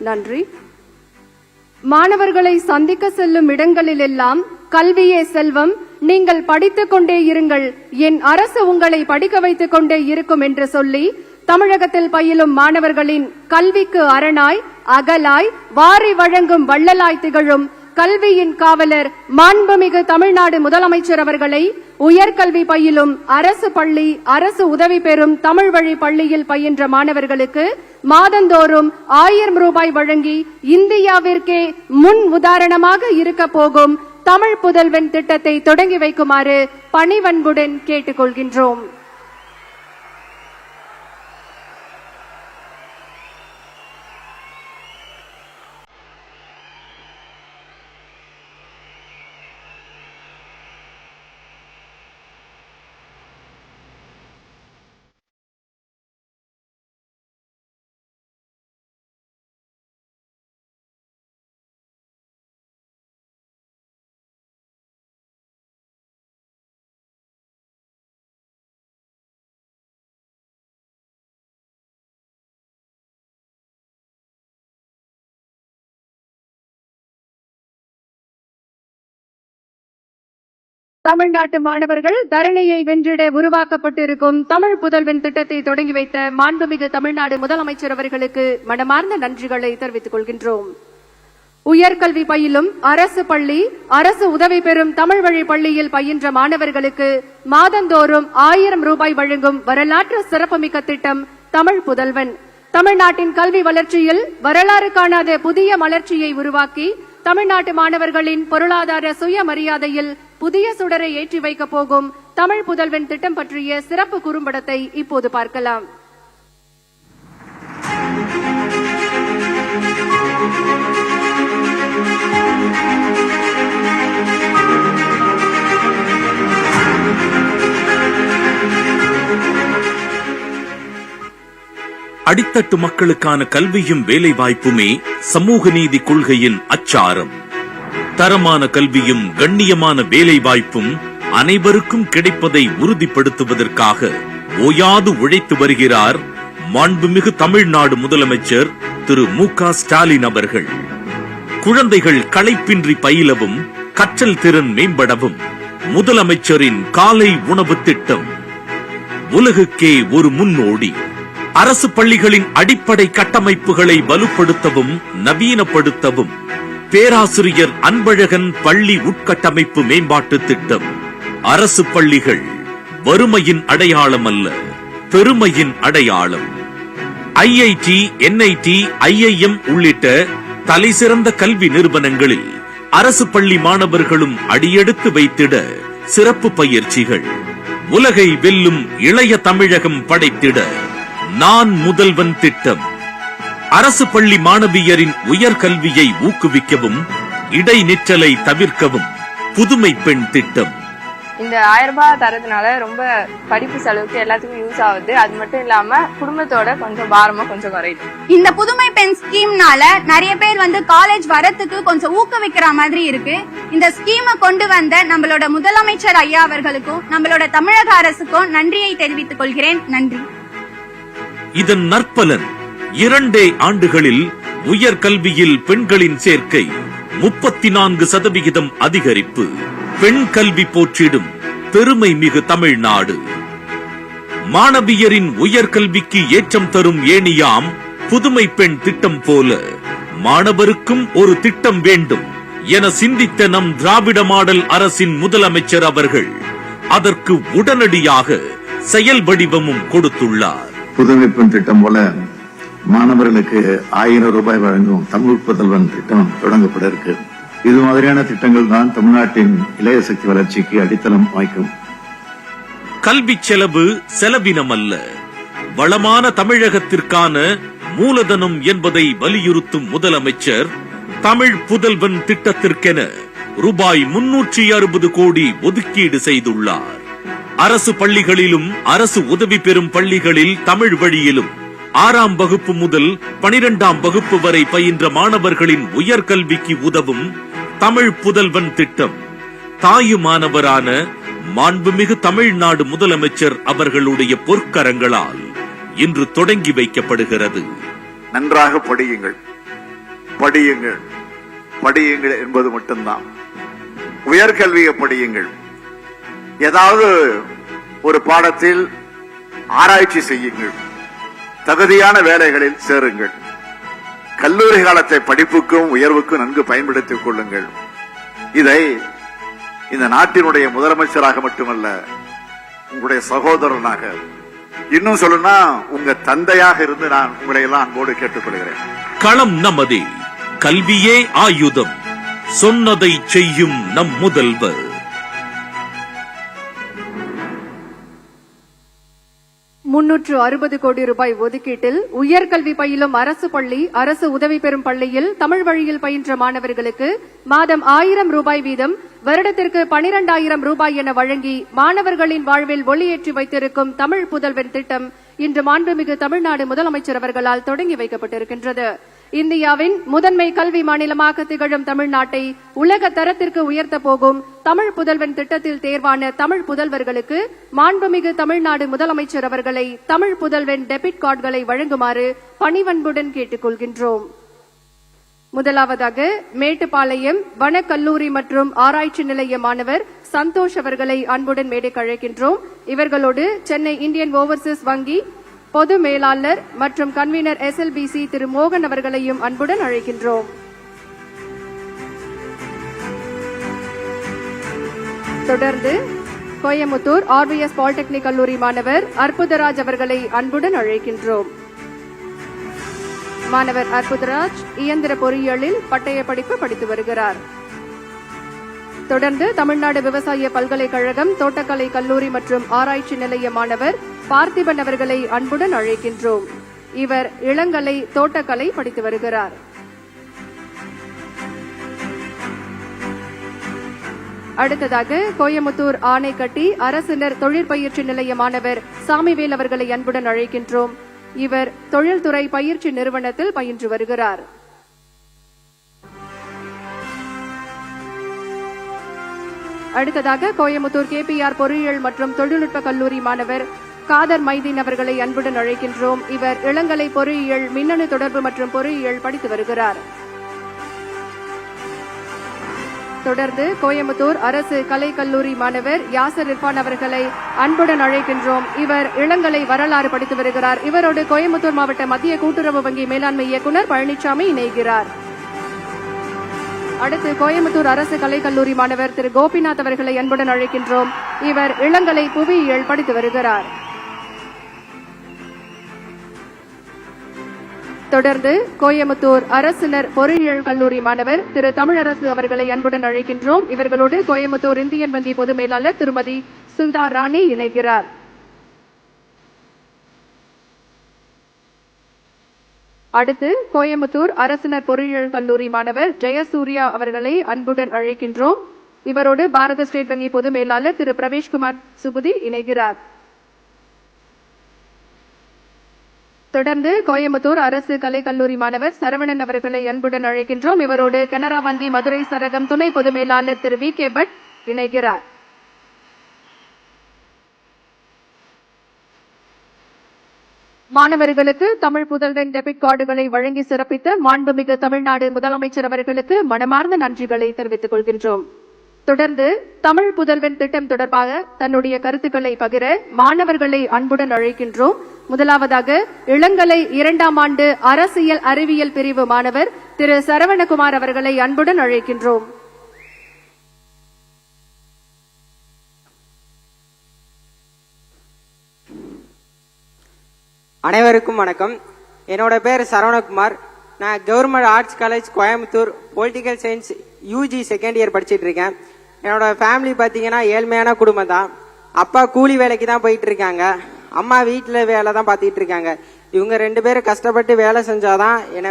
நன்றி. மாணவர்களை சந்திக்க செல்லும் இடங்களிலெல்லாம் கல்வியே செல்வம், நீங்கள் படித்துக் கொண்டே இருங்கள், என் அரசு உங்களை படிக்க வைத்துக் கொண்டே இருக்கும் என்று சொல்லி தமிழகத்தில் பயிலும் மாணவர்களின் கல்விக்கு அரணாய் அகலாய் வாரி வழங்கும் வள்ளலாய் திகழும் கல்வியின் காவலர் மாண்புமிகு தமிழ்நாடு முதலமைச்சர் அவர்களை உயர்கல்வி பயிலும் அரசு பள்ளி, அரசு உதவி பெறும் தமிழ் வழி பள்ளியில் பயின்ற மாணவர்களுக்கு மாதந்தோறும் 1000 ரூபாய் வழங்கி இந்தியாவிற்கே முன் உதாரணமாக இருக்க போகும் தமிழ் புதல்வன் திட்டத்தை தொடங்கி வைக்குமாறு பணிவன்புடன் கேட்டுக்கொள்கின்றோம். தமிழ்நாட்டு மாணவர்கள் தரணியை வென்றிட உருவாக்கப்பட்டிருக்கும் தமிழ் புதல்வன் திட்டத்தை தொடங்கி வைத்த மாண்புமிகு தமிழ்நாடு முதலமைச்சர் அவர்களுக்கு மனமார்ந்த நன்றிகளை தெரிவித்துக் கொள்கின்றோம். உயர்கல்வி பயிலும் அரசு பள்ளி, அரசு உதவி பெறும் தமிழ் வழி பள்ளியில் பயின்ற மாணவர்களுக்கு மாதந்தோறும் 1000 ரூபாய் வழங்கும் வரலாற்று சிறப்புமிக்க திட்டம் தமிழ் புதல்வன். தமிழ்நாட்டின் கல்வி வளர்ச்சியில் வரலாறு காணாத புதிய மலர்ச்சியை உருவாக்கி தமிழ்நாட்டு மாணவர்களின் பொருளாதார சுயமரியாதையில் புதிய சுடரை ஏற்றி வைக்கப் போகும் தமிழ் புதல்வன் திட்டம் பற்றிய சிறப்பு குறும்படத்தை இப்போது பார்க்கலாம். அடித்தட்டு மக்களுக்கான கல்வியும் வேலை வாய்ப்புமே சமூக நீதி கொள்கையின் அச்சாரம். தரமான கல்வியும் கண்ணியமான வேலை வாய்ப்பும் அனைவருக்கும் கிடைப்பதை உறுதிப்படுத்துவதற்காக ஓயாது உழைத்து வருகிறார் மாண்புமிகு தமிழ்நாடு முதலமைச்சர் திரு மு.க. ஸ்டாலின் அவர்கள். குழந்தைகள் களைப்பின்றி பயிலவும் கற்றல் திறன் மேம்படவும் முதலமைச்சரின் காலை உணவு திட்டம் உலகுக்கே ஒரு முன்னோடி. அரசு பள்ளிகளின் அடிப்படை கட்டமைப்புகளை வலுப்படுத்தவும் நவீனப்படுத்தவும் பேராசிரியர் அன்பழகன் பள்ளி உட்கட்டமைப்பு மேம்பாட்டு திட்டம். அரசு பள்ளிகள் வறுமையின் அடையாளம் அல்ல, பெருமையின் அடையாளம். ஐஐடி, என்ஐடி, ஐஐஎம் உள்ளிட்ட தலைசிறந்த கல்வி நிறுவனங்களில் அரசு பள்ளி மாணவர்களும் அடியெடுத்து வைத்திட சிறப்பு பயிற்சிகள். உலகை வெல்லும் இளைய தமிழகம் படைத்திட நான் முதல்வன் திட்டம். அரசு பள்ளி மாணவியரின் உயர்கல்வியை ஊக்குவிக்கவும் இடைநிற்றலை தவிர்க்கவும் புதுமை பெண் திட்டம். இந்த 1000 ரூபாய் தரதுனால ரொம்ப படிப்பு செலவுக்கு எல்லாத்துக்கும் யூஸ் ஆகுது. அது மட்டும் இல்லாம குடும்பத்தோட கொஞ்சம் பாரமா கொஞ்சம் குறையுது. இந்த புதுமை பெண் ஸ்கீம்னால நிறைய பேர் காலேஜ் வரத்துக்கு கொஞ்சம் ஊக்குவிக்கிற மாதிரி இருக்கு. இந்த ஸ்கீமை கொண்டு வந்த நம்மளோட முதலமைச்சர் ஐயா அவர்களுக்கும் நம்மளோட தமிழக அரசுக்கும் நன்றியை தெரிவித்துக் கொள்கிறேன். நன்றி. இதன் நற்பலன் 2 ஆண்டுகளில் உயர்கல்வியில் பெண்களின் சேர்க்கை 34% அதிகரிப்பு. பெண் கல்வி போற்றிடும் பெருமை மிகு தமிழ்நாடு. மாணவியரின் உயர்கல்விக்கு ஏற்றம் தரும் ஏணியாம் புதுமை பெண் திட்டம் போல மாணவருக்கும் ஒரு திட்டம் வேண்டும் என சிந்தித்த நம் திராவிட மாடல் அரசின் முதலமைச்சர் அவர்கள் அதற்கு உடனடியாக செயல் வடிவமும் கொடுத்துள்ளார். புதுமை பெண் திட்டம் போல மாணவர்களுக்கு 1000 ரூபாய் வழங்கும் தமிழ் புதல்வன் திட்டம் தொடங்கப்பட இருக்கு. இது மாதிரியான திட்டங்கள் தான் தமிழ்நாட்டின் இளைய சக்தி வளர்ச்சிக்கு அடித்தளம் அமைக்கும். கல்வி செலவு செலவினம் அல்ல, வளமான தமிழகத்திற்கான மூலதனம் என்பதை வலியுறுத்தும் முதலமைச்சர் தமிழ் புதல்வன் திட்டத்திற்கென ரூபாய் 360 கோடி ஒதுக்கீடு செய்துள்ளார். அரசு பள்ளிகளிலும் அரசு உதவி பெறும் பள்ளிகளில் தமிழ் வழியிலும் 6ஆம் வகுப்பு முதல் 12ஆம் வகுப்பு வரை பயின்ற மாணவர்களின் உயர்கல்விக்கு உதவும் தமிழ் புதல்வன் திட்டம் தாயுமானவரான மாண்புமிகு தமிழ்நாடு முதலமைச்சர் அவர்களுடைய பொற்கரங்களால் இன்று தொடங்கி வைக்கப்படுகிறது. நன்றாக படியுங்கள், படியுங்கள், படியுங்கள் என்பது மட்டும்தான். உயர்கல்வியை படியுங்கள். ஏதாவது ஒரு பாடத்தில் ஆராய்ச்சி செய்யுங்கள். தகுதியான வேலைகளில் சேருங்கள். கல்லூரி காலத்தை படிப்புக்கும் உயர்வுக்கும் நன்கு பயன்படுத்திக் கொள்ளுங்கள். இதை இந்த நாட்டினுடைய முதலமைச்சராக மட்டுமல்ல, உங்களுடைய சகோதரனாக, இன்னும் சொல்லணும்னா உங்க தந்தையாக இருந்து நான் உங்களை எல்லாம் அன்போடு கேட்டுக்கொள்கிறேன். களம் நமதே, கல்வியே ஆயுதம், சொன்னதை செய்யும் நம் முதல்வர். ₹360 கோடி ஒதுக்கீட்டில் உயர்கல்வி பயிலும் அரசு பள்ளி, அரசு உதவி பெறும் பள்ளியில் தமிழ் வழியில் பயின்ற மாணவர்களுக்கு மாதம் ₹1000 வீதம், வருடத்திற்கு ₹12,000 என வழங்கி மாணவர்களின் வாழ்வில் ஒளியேற்றி வைத்திருக்கும் தமிழ் புதல்வன் திட்டம் இன்று மாண்புமிகு தமிழ்நாடு முதலமைச்சர் அவர்களால் தொடங்கி வைக்கப்பட்டிருக்கின்றது. இந்தியாவின் முதன்மை கல்வி மாநிலமாக திகழும் தமிழ்நாட்டை உலக தரத்திற்கு உயர்த்த போகும் தமிழ் புதல்வன் திட்டத்தில் தேர்வான தமிழ் புதல்வர்களுக்கு மாண்புமிகு தமிழ்நாடு முதலமைச்சர் அவர்களை தமிழ் புதல்வன் டெபிட் கார்டுகளை வழங்குமாறு பணிவன்புடன் கேட்டுக் கொள்கின்றோம். முதலாவதாக மேட்டுப்பாளையம் வனக்கல்லூரி மற்றும் ஆராய்ச்சி நிலைய மாணவர் சந்தோஷ் அவர்களை அன்புடன் மேடைக்கு அழைக்கின்றோம். இவர்களோடு சென்னை இந்தியன் ஓவர்சீஸ் வங்கி பொது மேலாளர் மற்றும் கன்வீனர் SLBC திரு மோகன் அவர்களையும் அன்புடன் அழைக்கின்றோம். தொடர்ந்து கோயமுத்தூர் RVS பாலிடெக்னிக் கல்லூரி மாணவர் அற்புதராஜ் அவர்களை அன்புடன் அழைக்கின்றோம். மாணவர் அற்புதராஜ் இயந்திர பொறியியலில் பட்டய படிப்பு படித்து வருகிறார். தொடர்ந்து தமிழ்நாடு விவசாய பல்கலைக்கழகம் தோட்டக்கலை கல்லூரி மற்றும் ஆராய்ச்சி நிலைய மாணவர் பார்த்திபன் அவர்களை அன்புடன் அழைக்கின்றோம். இவர் இளங்கலை தோட்டக்கலை படித்து வருகிறார். அடுத்ததாக கோயமுத்தூர் ஆனைக்கட்டி அரசினர் தொழிற்பயிற்சி நிலைய மாணவர் சாமிவேல் அவர்களை அன்புடன் அழைக்கின்றோம். இவர் தொழில்துறை பயிற்சி நிறுவனத்தில் பயின்று வருகிறார். அடுத்ததாக கோயமுத்தூர் KPR பொறியியல் மற்றும் தொழில்நுட்ப கல்லூரி மாணவர் காதர் மைதீன் அவர்களை அன்புடன் அழைக்கின்றோம். இவர் இளங்கலை பொறியியல் மின்னணு தொடர்பு மற்றும் பொறியியல் படித்து வருகிறார். தொடர்ந்து கோயமுத்தூர் அரசு கலை கல்லூரி மாணவர் யாசர் இர்பான் அவர்களை அன்புடன் அழைக்கின்றோம். இவர் இளங்கலை வரலாறு படித்து வருகிறார். இவரோடு கோயமுத்தூர் மாவட்ட மத்திய கூட்டுறவு வங்கி மேலாண்மை இயக்குநர் பழனிசாமி இணைகிறார். அடுத்து கோயமுத்தூர் அரசு கலைக்கல்லூரி மாணவர் திரு கோபிநாத் அவர்களை அன்புடன் அழைக்கின்றோம். இவர் இளங்கலை புவியியல் படித்து வருகிறார். தொடர்ந்து கோயமுத்தூர் அரசினர் பொறியியல் கல்லூரி மாணவர் திரு தமிழரசு அவர்களை அன்புடன் அழைக்கின்றோம். இவர்களோடு கோயமுத்தூர் இந்தியன் வங்கி பொது மேலாளர் திருமதி சுல்தா ராணி இணைகிறார். அடுத்து கோயமுத்தூர் அரசினர் பொறியியல் கல்லூரி மாணவர் ஜெயசூர்யா அவர்களை அன்புடன் அழைக்கின்றோம். இவரோடு பாரத ஸ்டேட் வங்கி பொது மேலாளர் திரு பிரவேஷ்குமார் சுபுதி இணைகிறார். தொடர்ந்து கோயமுத்தூர் அரசு கலை கல்லூரி மாணவர் சரவணன் அவர்களை அன்புடன் அழைக்கின்றோம். இவரோடு கனரா வங்கி மதுரை சரகம் துணை பொது மேலாளர் திரு VK பட் இணைகிறார். மாணவர்களுக்கு தமிழ் புதல்வன் டெபிட் கார்டுகளை வழங்கி சிறப்பித்த மாண்புமிகு தமிழ்நாடு முதலமைச்சர் அவர்களுக்கு மனமார்ந்த நன்றிகளை தெரிவித்துக் கொள்கின்றோம். தொடர்ந்து தமிழ் புதல்வன் திட்டம் தொடர்பாக தன்னுடைய கருத்துக்களை பகிர மாணவர்களை அன்புடன் அழைக்கின்றோம். முதலாவதாக இளங்கலை 2ஆம் ஆண்டு அரசியல் அறிவியல் பிரிவு மாணவர் திரு சரவணகுமார் அவர்களை அன்புடன் அழைக்கின்றோம். அனைவருக்கும் வணக்கம். என்னோட பேர் சரவணகுமார். நான் government arts college Coimbatore political science UG second year படிச்சுட்டு இருக்கேன். என்னோட ஃபேமிலி பார்த்தீங்கன்னா ஏழ்மையான குடும்பம் தான். அப்பா கூலி வேலைக்கு தான் போயிட்டு இருக்காங்க, அம்மா வீட்டில் வேலை தான் பார்த்துட்டு இருக்காங்க. இவங்க 2 பேரும் கஷ்டப்பட்டு வேலை செஞ்சாதான் என்னை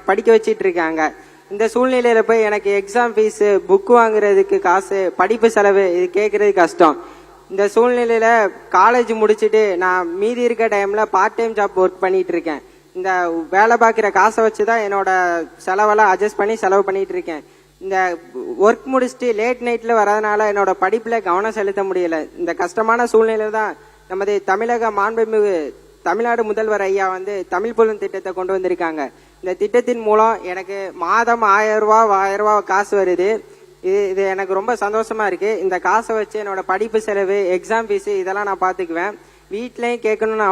படிக்க வச்சிட்டு இருக்காங்க. இந்த சூழ்நிலையில போய் எனக்கு எக்ஸாம் ஃபீஸ், புக் வாங்குறதுக்கு காசு, படிப்பு செலவு இது கேட்கறது கஷ்டம். இந்த சூழ்நிலையில காலேஜ் முடிச்சுட்டு நான் மீதி இருக்க டைம்ல பார்ட் டைம் ஜாப் ஒர்க் பண்ணிட்டு இருக்கேன். இந்த வேலை பார்க்குற காசை வச்சுதான் என்னோட செலவெல்லாம் அட்ஜஸ்ட் பண்ணி செலவு பண்ணிட்டு இருக்கேன். இந்த ஒர்க் முடிச்சுட்டு லேட் நைட்ல வரதுனால என்னோட படிப்புல கவனம் செலுத்த முடியல. இந்த கஷ்டமான சூழ்நிலையில தான் நமது தமிழக மாண்புமிகு தமிழ்நாடு முதல்வர் ஐயா வந்து தமிழ் புலன் திட்டத்தை கொண்டு வந்திருக்காங்க. இந்த திட்டத்தின் மூலம் எனக்கு மாதம் 1000 ரூபாய் காசு வருது. இது எனக்கு ரொம்ப சந்தோஷமா இருக்கு. இந்த காசை வச்சு என்னோட படிப்பு செலவு, எக்ஸாம் ஃபீஸ் இதெல்லாம் நான் பாத்துக்குவேன். வீட்லயும் கேட்கணும்னு